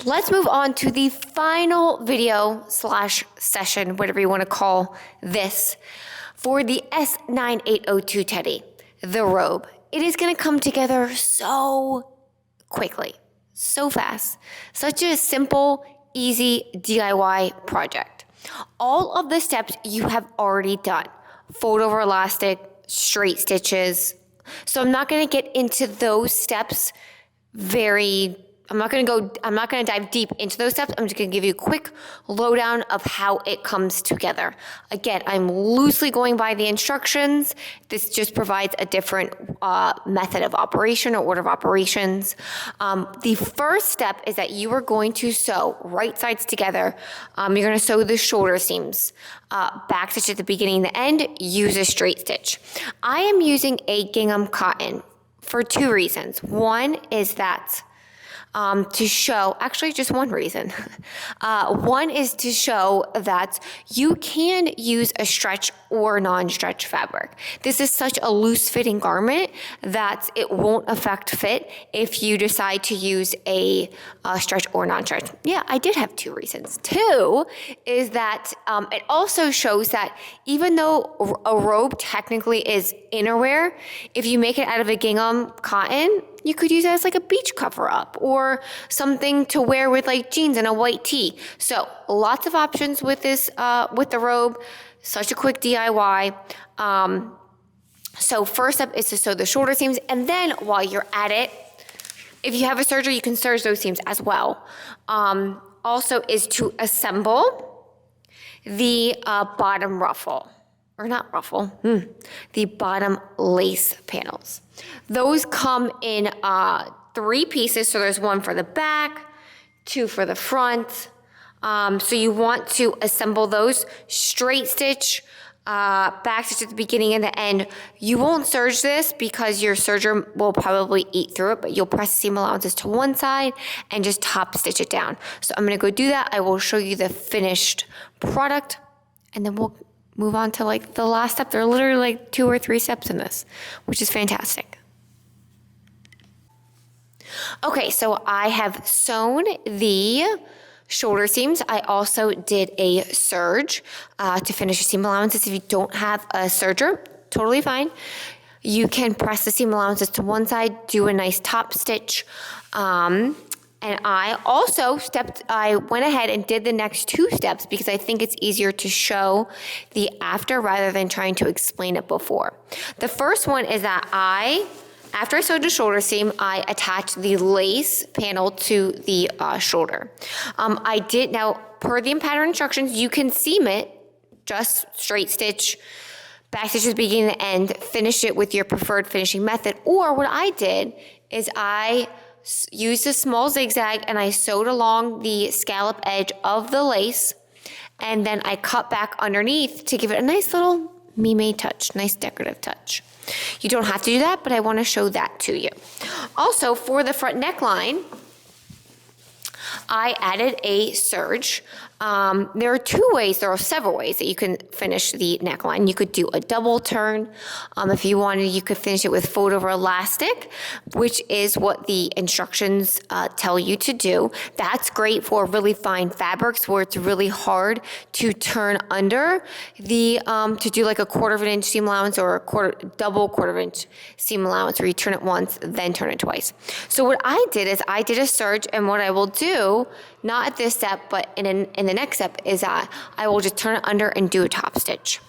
Let's move on to the final video slash session, whatever you want to call this, for the S9802 teddy, the robe. It is going to come together so quickly, so fast. Such a simple, easy DIY project. All of the steps you have already done. Fold over elastic, straight stitches. So I'm not going to get into those steps I'm not going to dive deep into those steps. I'm just going to give you a quick lowdown of how it comes together. Again, I'm loosely going by the instructions. This just provides a different method of operation or order of operations. The first step is that you are going to sew right sides together. You're going to sew the shoulder seams. Back stitch at the beginning and the end, use a straight stitch. I am using a gingham cotton for two reasons. One is that to show, actually just one reason. One is to show that you can use a stretch or non-stretch fabric. This is such a loose fitting garment that it won't affect fit if you decide to use a stretch or non-stretch. Yeah, I did have two reasons. Two is that it also shows that even though a robe technically is innerwear, if you make it out of a gingham cotton, you could use it as like a beach cover up or something to wear with like jeans and a white tee. So lots of options with this, with the robe. Such a quick DIY. So first up is to sew the shoulder seams. And then while you're at it, if you have a serger, you can serge those seams as well. Also is to assemble the bottom ruffle. Or not ruffle, the bottom lace panels. Those come in 3 pieces, so there's one for the back, 2 for the front. So you want to assemble those, straight stitch, back stitch at the beginning and the end. You won't serge this because your serger will probably eat through it, but you'll press the seam allowances to one side and just top stitch it down. So I'm gonna go do that. I will show you the finished product and then we'll move on to like the last step. There are literally like 2 or 3 steps in this, which is fantastic. Okay, so I have sewn the shoulder seams. I also did a serge to finish the seam allowances. If you don't have a serger, totally fine. You can press the seam allowances to one side, do a nice top stitch. And I also went ahead and did the next 2 steps because I think it's easier to show the after rather than trying to explain it before. The first one is that after I sewed the shoulder seam, I attached the lace panel to the shoulder. Now per the pattern instructions, you can seam it, just straight stitch, back stitch at the beginning and the end, finish it with your preferred finishing method. Or what I did is I used a small zigzag and I sewed along the scallop edge of the lace and then I cut back underneath to give it a nice little me-made touch, nice decorative touch. You don't have to do that, but I want to show that to you. Also, for the front neckline, I added a serge. There are several ways that you can finish the neckline. You could do a double turn. If you wanted, you could finish it with fold over elastic, which is what the instructions tell you to do. That's great for really fine fabrics where it's really hard to turn under to do like a 1/4 inch seam allowance or a double 1/4 inch seam allowance where you turn it once, then turn it twice. So what I did is I did a serge, and what I will do, not at this step, but in the next step, is that I will just turn it under and do a top stitch.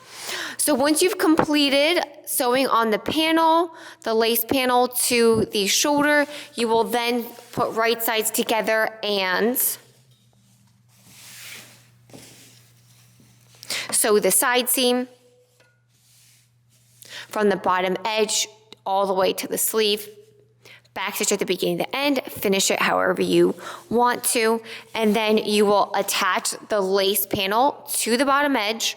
So once you've completed sewing on the panel, the lace panel to the shoulder, you will then put right sides together and sew the side seam from the bottom edge all the way to the sleeve. Back stitch at the beginning and the end, finish it however you want to, and then you will attach the lace panel to the bottom edge,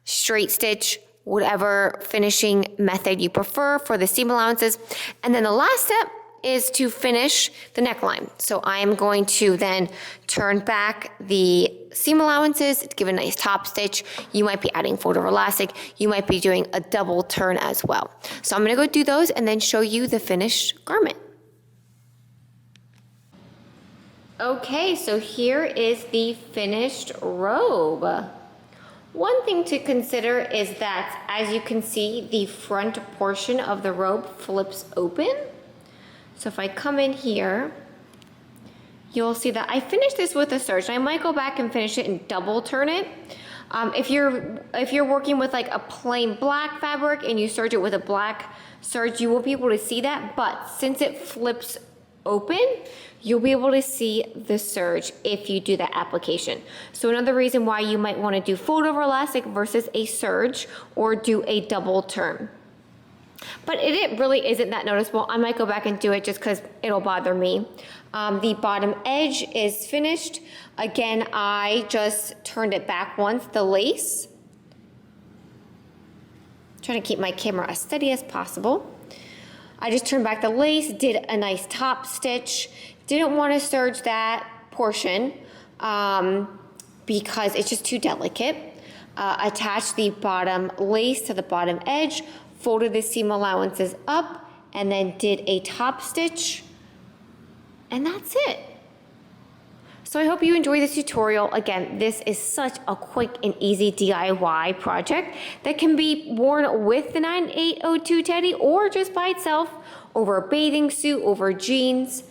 straight stitch, whatever finishing method you prefer for the seam allowances. And then the last step is to finish the neckline. So I am going to then turn back the seam allowances to give a nice top stitch. You might be adding fold over elastic. You might be doing a double turn as well. So I'm gonna go do those and then show you the finished garment. Okay, so here is the finished robe. One thing to consider is that, as you can see, the front portion of the robe flips open. So if I come in here, you'll see that I finished this with a serge. I might go back and finish it and double turn it. If you're working with like a plain black fabric and you serge it with a black serge, you won't be able to see that. But since it flips open, you'll be able to see the serge if you do that application. So another reason why you might want to do fold over elastic versus a serge or do a double turn. But it really isn't that noticeable. I might go back and do it just because it'll bother me. The bottom edge is finished. Again, I just turned it back once, the lace. Trying to keep my camera as steady as possible. I just turned back the lace, did a nice top stitch. Didn't want to serge that portion because it's just too delicate. Attached the bottom lace to the bottom edge, folded the seam allowances up, and then did a top stitch, and that's it. So I hope you enjoyed this tutorial. Again, this is such a quick and easy DIY project that can be worn with the 9802 teddy or just by itself over a bathing suit, over jeans.